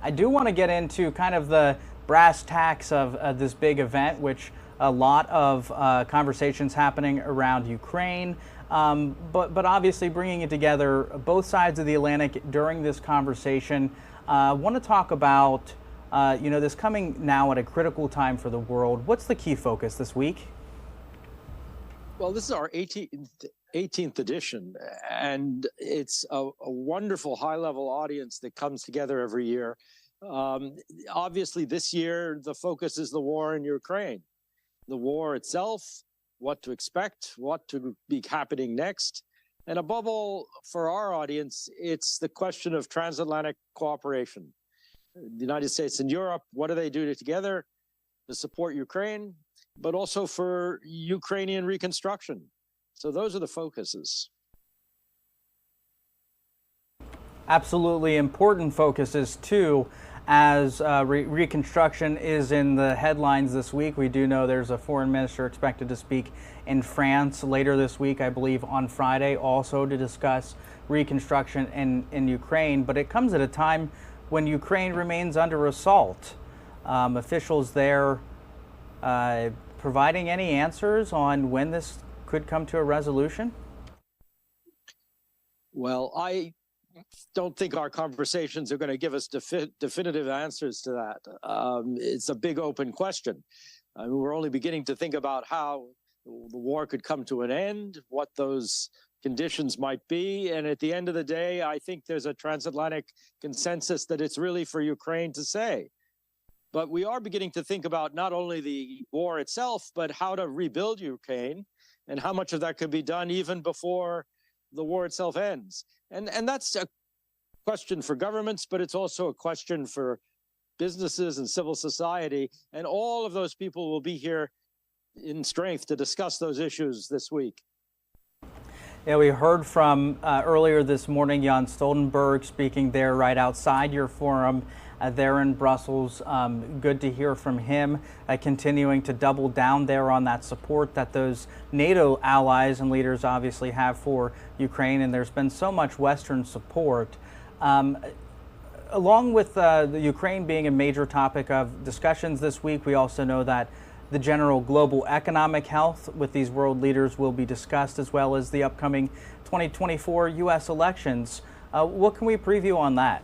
I do want to get into kind of the brass tacks of this big event, which a lot of conversations happening around Ukraine, but obviously bringing it together both sides of the Atlantic during this conversation. I want to talk about this coming now at a critical time for the world. What's the key focus this week? Well, this is our 18th edition, and it's a wonderful high-level audience that comes together every year. Obviously, this year, the focus is the war in Ukraine. The war itself, what to expect, what to be happening next. And above all, for our audience, it's the question of transatlantic cooperation. The United States and Europe, what do they do together to support Ukraine, but also for Ukrainian reconstruction? So those are the focuses. Absolutely important focuses too, as reconstruction is in the headlines this week. We do know there's a foreign minister expected to speak in France later this week, I believe on Friday, also to discuss reconstruction in Ukraine. But it comes at a time when Ukraine remains under assault. Officials there providing any answers on when this could come to a resolution? Well, I don't think our conversations are going to give us definitive answers to that. It's a big open question. I mean, we're only beginning to think about how the war could come to an end, what those conditions might be. And at the end of the day, I think there's a transatlantic consensus that it's really for Ukraine to say. But we are beginning to think about not only the war itself, but how to rebuild Ukraine and how much of that could be done even before the war itself ends. And that's a question for governments, but it's also a question for businesses and civil society. And all of those people will be here in strength to discuss those issues this week. Yeah, we heard from earlier this morning, Jan Stoltenberg speaking there right outside your forum there in Brussels. Good to hear from him, continuing to double down there on that support that those NATO allies and leaders obviously have for Ukraine. And there's been so much Western support. Along with the Ukraine being a major topic of discussions this week, we also know that the general global economic health with these world leaders will be discussed, as well as the upcoming 2024 U.S. elections. What can we preview on that?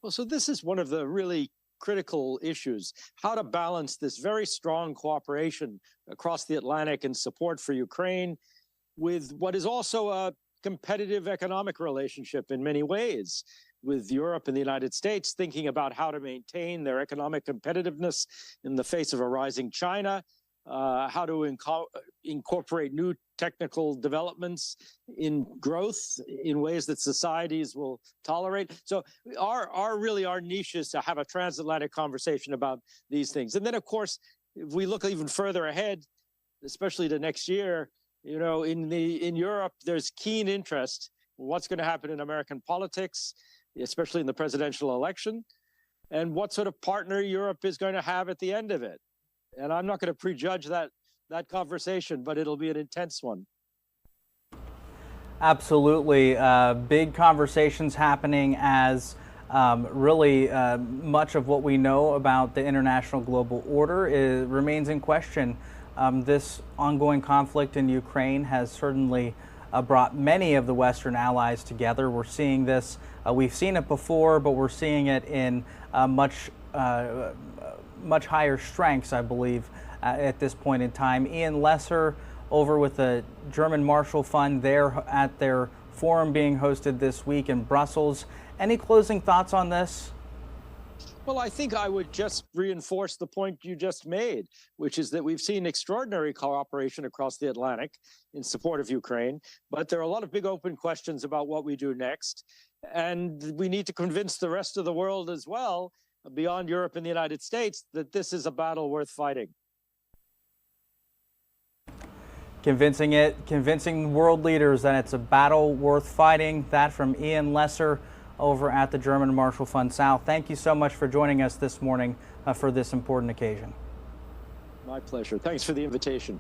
Well, so this is one of the really critical issues, how to balance this very strong cooperation across the Atlantic and support for Ukraine with what is also a competitive economic relationship in many ways, with Europe and the United States thinking about how to maintain their economic competitiveness in the face of a rising China, how to incorporate new technical developments in growth in ways that societies will tolerate. So our niche is to have a transatlantic conversation about these things. And then, of course, if we look even further ahead, especially to next year, you know, in Europe, there's keen interest in what's going to happen in American politics, especially in the presidential election, and what sort of partner Europe is going to have at the end of it. And I'm not going to prejudge that conversation, but it'll be an intense one. Absolutely. Big conversations happening as really much of what we know about the international global order remains in question. This ongoing conflict in Ukraine has certainly brought many of the Western allies together. We're seeing this. We've seen it before, but we're seeing it in much higher strengths, I believe, at this point in time. Ian Lesser over with the German Marshall Fund there at their forum being hosted this week in Brussels. Any closing thoughts on this? Well, I think I would just reinforce the point you just made, which is that we've seen extraordinary cooperation across the Atlantic in support of Ukraine, but there are a lot of big open questions about what we do next. And we need to convince the rest of the world as well, beyond Europe and the United States, that this is a battle worth fighting. Convincing world leaders that it's a battle worth fighting. That from Ian Lesser over at the German Marshall Fund South. Thank you so much for joining us this morning for this important occasion. My pleasure. Thanks for the invitation.